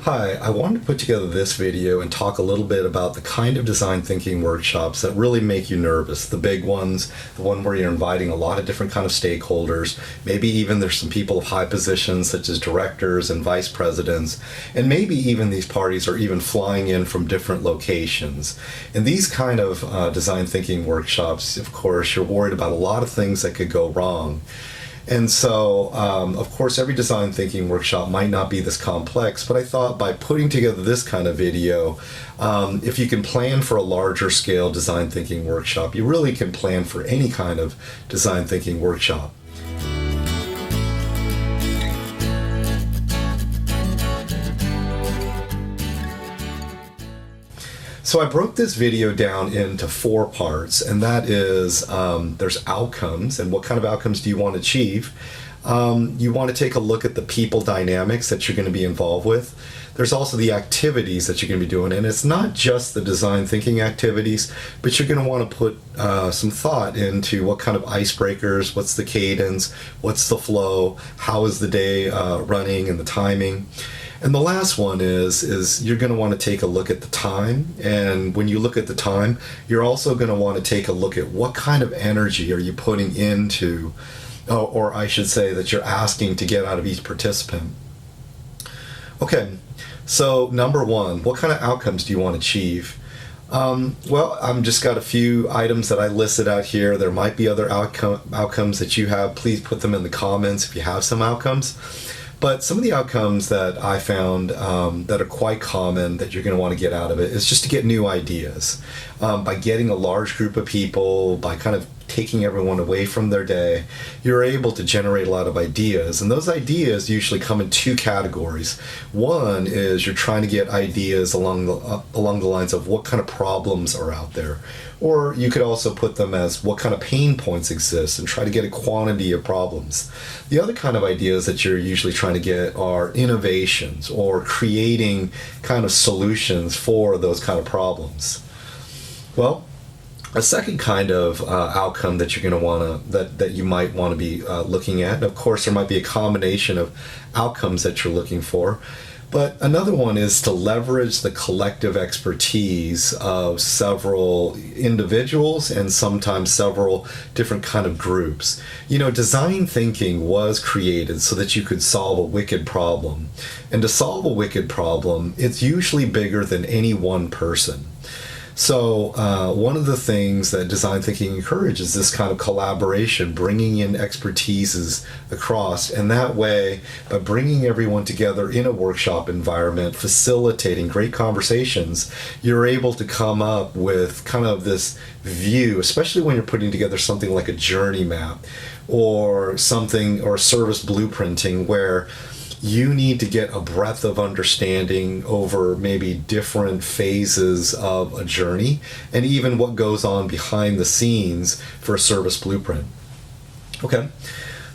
Hi, I wanted to put together this video and talk a little bit about the kind of design thinking workshops that really make you nervous. The big ones, the one where you're inviting a lot of different kind of stakeholders, maybe even there's some people of high positions such as directors and vice presidents, and maybe even these parties are even flying in from different locations. In these kind of design thinking workshops, of course, you're worried about a lot of things that could go wrong. And so, of course, every design thinking workshop might not be this complex, but I thought by putting together this kind of video, if you can plan for a larger scale design thinking workshop, you really can plan for any kind of design thinking workshop. So I broke this video down into 4 parts, and that is there's outcomes, and what kind of outcomes do you want to achieve? You want to take a look at the people dynamics that you're going to be involved with. There's also the activities that you're going to be doing, and it's not just the design thinking activities, but you're going to want to put some thought into what kind of icebreakers, what's the cadence, what's the flow, how is the day running, and the timing. And the last one is you're going to want to take a look at the time. And when you look at the time, you're also going to want to take a look at what kind of energy are you putting into, or I should say that you're asking to get out of each participant. Okay, so number 1, what kind of outcomes do you want to achieve? Well, I've just got a few items that I listed out here. There might be other outcomes that you have. Please put them in the comments if you have some outcomes. But some of the outcomes that I found that are quite common that you're going to want to get out of it is just to get new ideas. By getting a large group of people, by kind of taking everyone away from their day, you're able to generate a lot of ideas. And those ideas usually come in 2 categories. One is you're trying to get ideas along the lines of what kind of problems are out there. Or you could also put them as what kind of pain points exist and try to get a quantity of problems. The other kind of ideas that you're usually trying to get are innovations or creating kind of solutions for those kind of problems. Well, a second kind of outcome that you're going to want to that you might want to be looking at. And of course, there might be a combination of outcomes that you're looking for. But another one is to leverage the collective expertise of several individuals and sometimes several different kind of groups. You know, design thinking was created so that you could solve a wicked problem. And to solve a wicked problem, it's usually bigger than any one person. So one of the things that design thinking encourages is this kind of collaboration, bringing in expertises across. And that way, by bringing everyone together in a workshop environment, facilitating great conversations, you're able to come up with kind of this view, especially when you're putting together something like a journey map or something, or service blueprinting, where you need to get a breadth of understanding over maybe different phases of a journey and even what goes on behind the scenes for a service blueprint. Okay.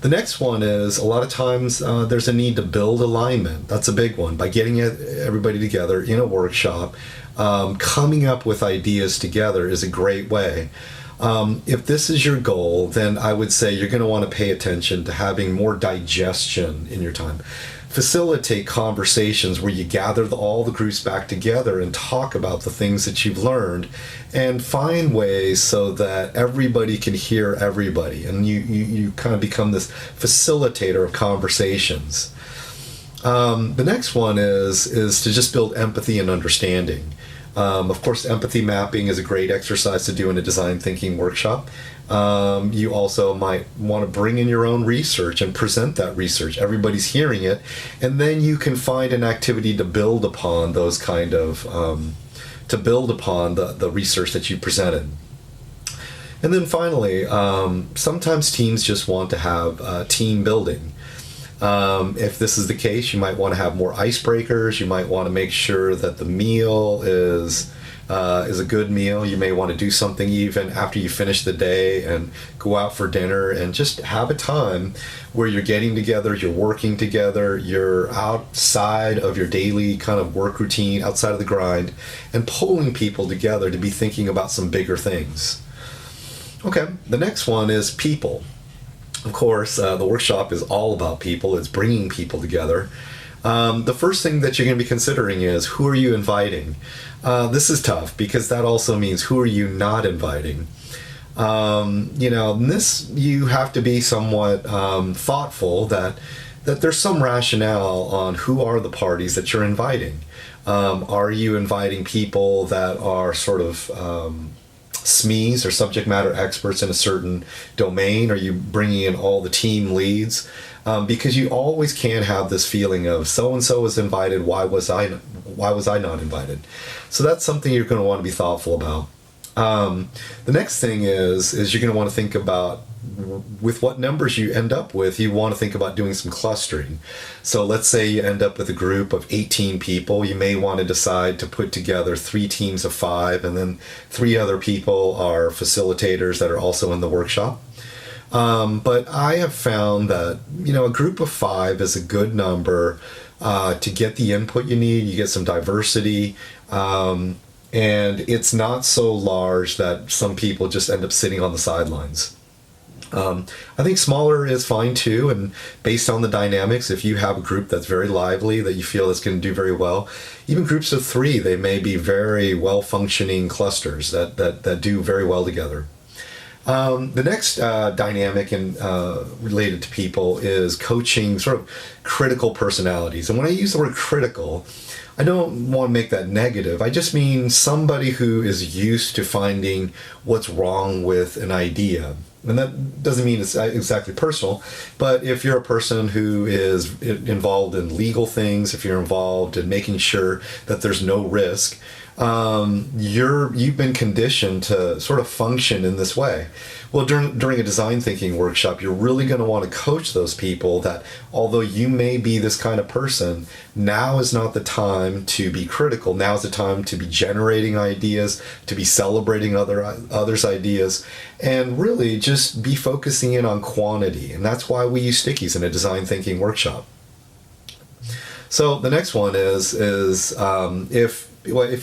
The next one is a lot of times there's a need to build alignment. That's a big one. By getting everybody together in a workshop, coming up with ideas together is a great way. If this is your goal, then I would say you're going to want to pay attention to having more digestion in your time. Facilitate conversations where you gather all the groups back together and talk about the things that you've learned, and find ways so that everybody can hear everybody, and you kind of become this facilitator of conversations. The next one is to just build empathy and understanding. Of course, empathy mapping is a great exercise to do in a design thinking workshop. You also might want to bring in your own research and present that research. Everybody's hearing it, and then you can find an activity to build upon those kind of, to build upon the research that you presented. And then finally, sometimes teams just want to have team building. If this is the case, you might want to have more icebreakers. You might want to make sure that the meal is a good meal. You may want to do something even after you finish the day and go out for dinner and just have a time where you're getting together, you're working together, you're outside of your daily kind of work routine, outside of the grind, and pulling people together to be thinking about some bigger things. Okay, the next one is people. Of course, the workshop is all about people. It's bringing people together. The first thing that you're going to be considering is, who are you inviting? This is tough because that also means, who are you not inviting? This, you have to be somewhat thoughtful that there's some rationale on who are the parties that you're inviting. Are you inviting people that are sort of SMEs or subject matter experts in a certain domain? Are you bringing in all the team leads? Because you always can have this feeling of, so-and-so was invited, why was I not invited? So that's something you're going to want to be thoughtful about. The next thing is you're going to want to think about, with what numbers you end up with, you want to think about doing some clustering. So let's say you end up with a group of 18 people. You may want to decide to put together 3 teams of 5, and then 3 other people are facilitators that are also in the workshop. But I have found that, a group of 5 is a good number to get the input you need. You get some diversity. And it's not so large that some people just end up sitting on the sidelines. I think smaller is fine too, and based on the dynamics, if you have a group that's very lively, that you feel is going to do very well, even groups of 3, they may be very well-functioning clusters that do very well together. The next dynamic and related to people is coaching sort of critical personalities. And when I use the word critical, I don't want to make that negative. I just mean somebody who is used to finding what's wrong with an idea. And that doesn't mean it's exactly personal, but if you're a person who is involved in legal things, if you're involved in making sure that there's no risk, you've been conditioned to sort of function in this way. Well, during a design thinking workshop, you're really going to want to coach those people that, although you may be this kind of person, now is not the time to be critical. Now is the time to be generating ideas, to be celebrating others' ideas, and really just be focusing in on quantity. And that's why we use stickies in a design thinking workshop. So the next one is if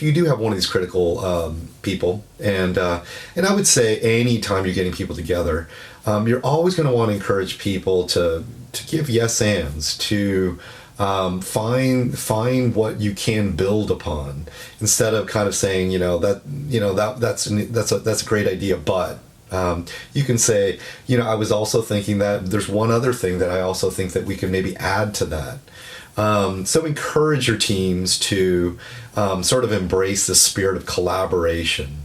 you do have one of these critical people, and I would say anytime you're getting people together, you're always going to want to encourage people to give yes ands, to find what you can build upon, instead of kind of saying that's a great idea, but you can say, I was also thinking that there's one other thing that I also think that we can maybe add to that. So encourage your teams to sort of embrace the spirit of collaboration.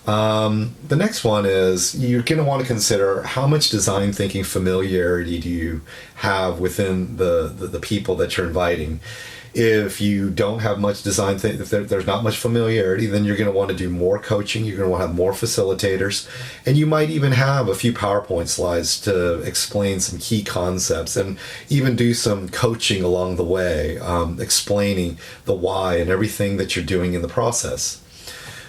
The next one is, you're going to want to consider, how much design thinking familiarity do you have within the people that you're inviting. If you don't have much design thinking, if there's not much familiarity, then you're going to want to do more coaching. You're going to want to have more facilitators, and you might even have a few PowerPoint slides to explain some key concepts, and even do some coaching along the way, explaining the why and everything that you're doing in the process.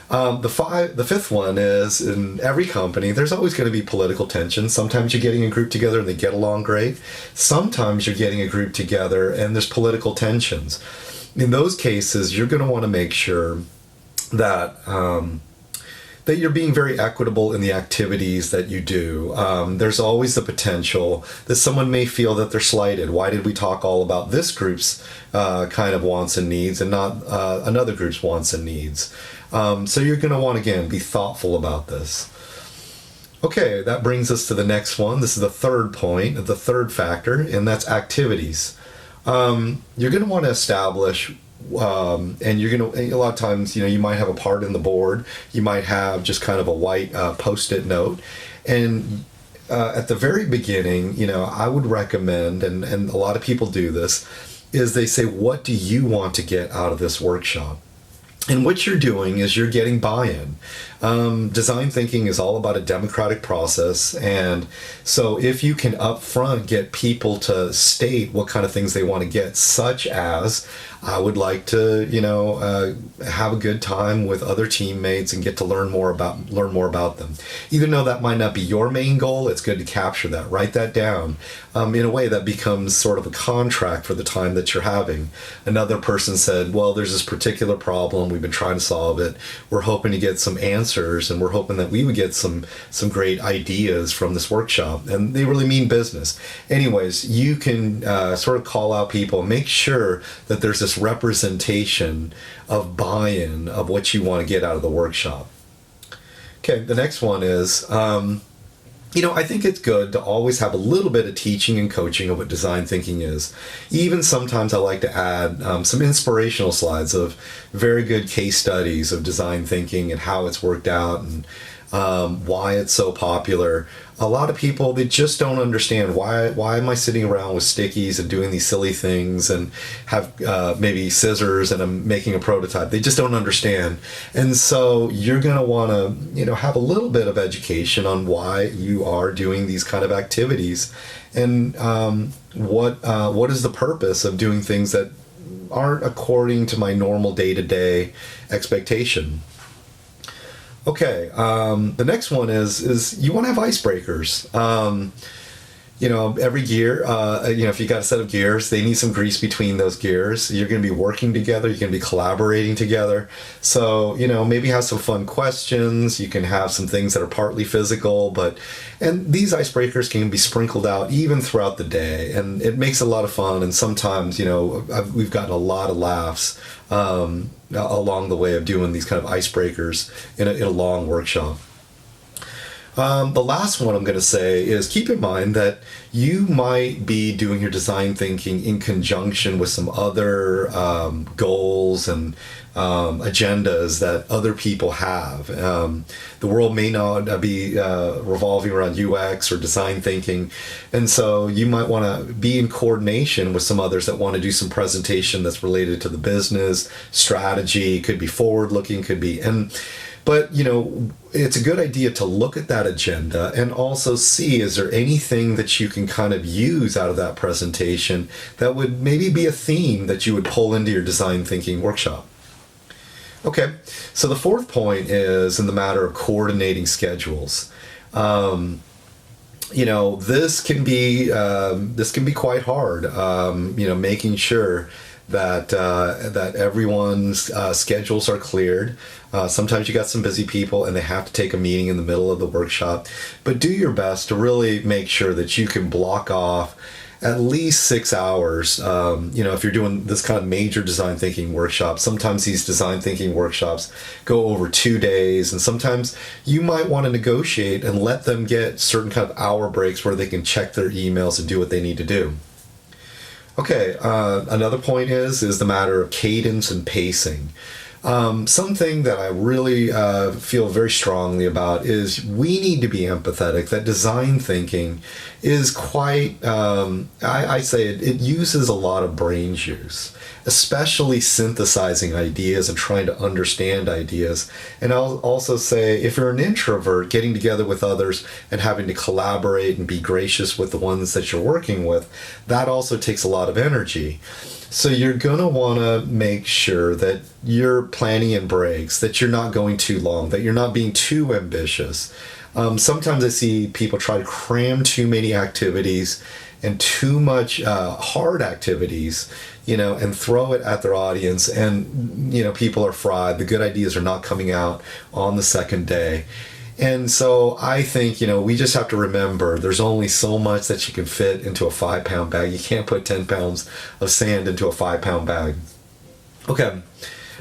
The fifth one is, in every company, there's always going to be political tension. Sometimes you're getting a group together and they get along great. Sometimes you're getting a group together and there's political tensions. In those cases, you're going to want to make sure that that you're being very equitable in the activities that you do. There's always the potential that someone may feel that they're slighted. Why did we talk all about this group's kind of wants and needs and not another group's wants and needs? So you're going to want to, again, be thoughtful about this. Okay, that brings us to the next one. This is the third point, the third factor, and that's activities. You're going to want to establish, and you're going to, a lot of times, you might have a part in the board. You might have just kind of a white Post-it note. And at the very beginning, I would recommend, and a lot of people do this, is they say, what do you want to get out of this workshop? And what you're doing is you're getting buy-in. Design thinking is all about a democratic process, and so if you can upfront get people to state what kind of things they want to get, such as, I would like to, have a good time with other teammates and get to learn more about them. Even though that might not be your main goal, it's good to capture that, write that down. In a way that becomes sort of a contract for the time that you're having. Another person said, well, there's this particular problem, we've been trying to solve it, we're hoping to get some answers, and we're hoping that we would get some great ideas from this workshop, and they really mean business. Anyways, you can sort of call out people, make sure that there's this representation of buy-in of what you want to get out of the workshop. Okay, the next one is, I think it's good to always have a little bit of teaching and coaching of what design thinking is. Even sometimes I like to add some inspirational slides of very good case studies of design thinking and how it's worked out and why it's so popular. A lot of people, they just don't understand why am I sitting around with stickies and doing these silly things and have maybe scissors and I'm making a prototype. They just don't understand. And so you're going to want to, have a little bit of education on why you are doing these kind of activities and what is the purpose of doing things that aren't according to my normal day-to-day expectation. Okay, the next one is you want to have icebreakers. Every gear, if you got a set of gears, they need some grease between those gears. You're going to be working together. You're going to be collaborating together. So, maybe have some fun questions. You can have some things that are partly physical, and these icebreakers can be sprinkled out even throughout the day, and it makes it a lot of fun. And sometimes, we've gotten a lot of laughs along the way of doing these kind of icebreakers in a long workshop. The last one I'm going to say is keep in mind that you might be doing your design thinking in conjunction with some other goals and agendas that other people have. The world may not be revolving around UX or design thinking, and so you might want to be in coordination with some others that want to do some presentation that's related to the business, strategy, could be forward-looking, But, it's a good idea to look at that agenda and also see, is there anything that you can kind of use out of that presentation that would maybe be a theme that you would pull into your design thinking workshop? Okay, so the fourth point is in the matter of coordinating schedules. This can be quite hard, making sure that everyone's schedules are cleared. Sometimes you got some busy people and they have to take a meeting in the middle of the workshop, but do your best to really make sure that you can block off at least 6 hours. If you're doing this kind of major design thinking workshop, sometimes these design thinking workshops go over 2 days, and sometimes you might want to negotiate and let them get certain kind of hour breaks where they can check their emails and do what they need to do. Okay, another point is the matter of cadence and pacing. Something that I really feel very strongly about is we need to be empathetic. That design thinking is quite, I say it uses a lot of brain juice, especially synthesizing ideas and trying to understand ideas. And I'll also say, if you're an introvert, getting together with others and having to collaborate and be gracious with the ones that you're working with, that also takes a lot of energy. So you're going to want to make sure that you're planning in breaks, that you're not going too long, that you're not being too ambitious. Sometimes I see people try to cram too many activities and too much hard activities, and throw it at their audience, and, people are fried. The good ideas are not coming out on the second day. And so I think, we just have to remember there's only so much that you can fit into a 5-pound bag. You can't put 10 pounds of sand into a 5-pound bag. Okay.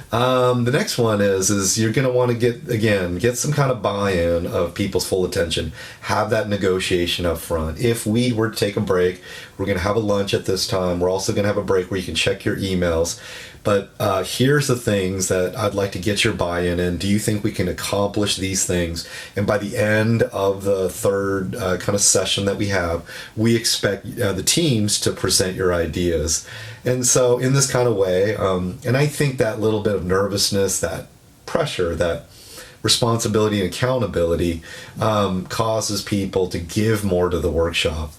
The next one is you're going to want to get some kind of buy-in of people's full attention. Have that negotiation up front. If we were to take a break, we're going to have a lunch at this time. We're also going to have a break where you can check your emails. But here's the things that I'd like to get your buy-in in. Do you think we can accomplish these things? And by the end of the third kind of session that we have, we expect the teams to present your ideas. And so in this kind of way, and I think that little bit of nervousness, that pressure, that responsibility and accountability causes people to give more to the workshop.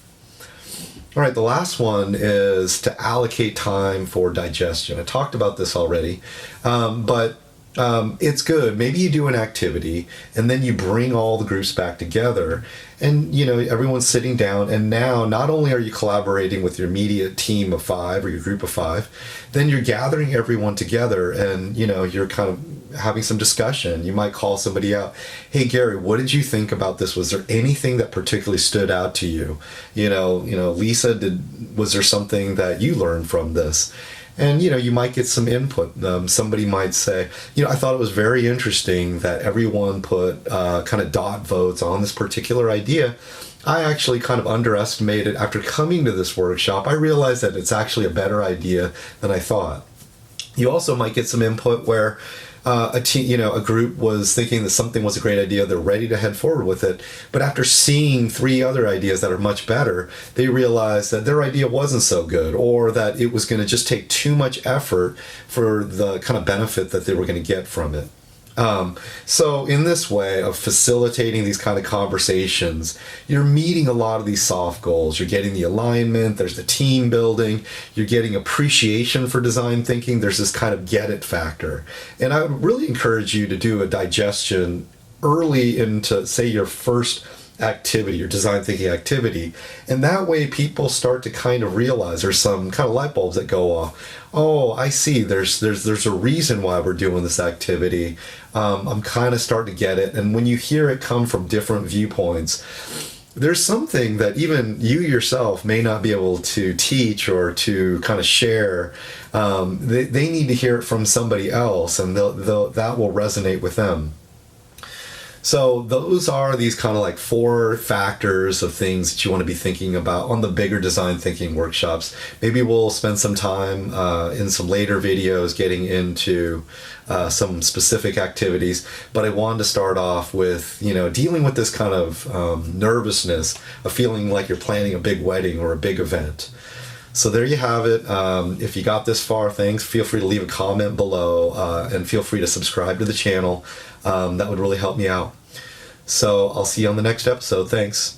All right, the last one is to allocate time for digestion. I talked about this already, but it's good. Maybe you do an activity and then you bring all the groups back together, and everyone's sitting down, and now not only are you collaborating with your immediate team of 5 or your group of 5, then you're gathering everyone together, and you're kind of having some discussion. You might call somebody out. Hey Gary, what did you think about this? Was there anything that particularly stood out to you? Lisa, was there something that you learned from this? And you might get some input. Somebody might say, I thought it was very interesting that everyone put kind of dot votes on this particular idea. I actually kind of underestimated, after coming to this workshop, I realized that it's actually a better idea than I thought. You also might get some input where a group was thinking that something was a great idea, they're ready to head forward with it, but after seeing 3 other ideas that are much better, they realized that their idea wasn't so good, or that it was going to just take too much effort for the kind of benefit that they were going to get from it. So in this way of facilitating these kind of conversations, you're meeting a lot of these soft goals. You're getting the alignment, there's the team building, you're getting appreciation for design thinking, there's this kind of get it factor. And I would really encourage you to do a digestion early into, say, your first activity, your design thinking activity, and that way people start to kind of realize there's some kind of light bulbs that go off. Oh, I see, there's a reason why we're doing this activity. I'm kind of starting to get it. And when you hear it come from different viewpoints, there's something that even you yourself may not be able to teach or to kind of share. They need to hear it from somebody else, and that will resonate with them. So those are these kind of like 4 factors of things that you want to be thinking about on the bigger design thinking workshops. Maybe we'll spend some time in some later videos getting into some specific activities, but I wanted to start off with, dealing with this kind of nervousness of feeling like you're planning a big wedding or a big event. So there you have it. If you got this far, thanks. Feel free to leave a comment below, and feel free to subscribe to the channel. That would really help me out. So I'll see you on the next episode. Thanks.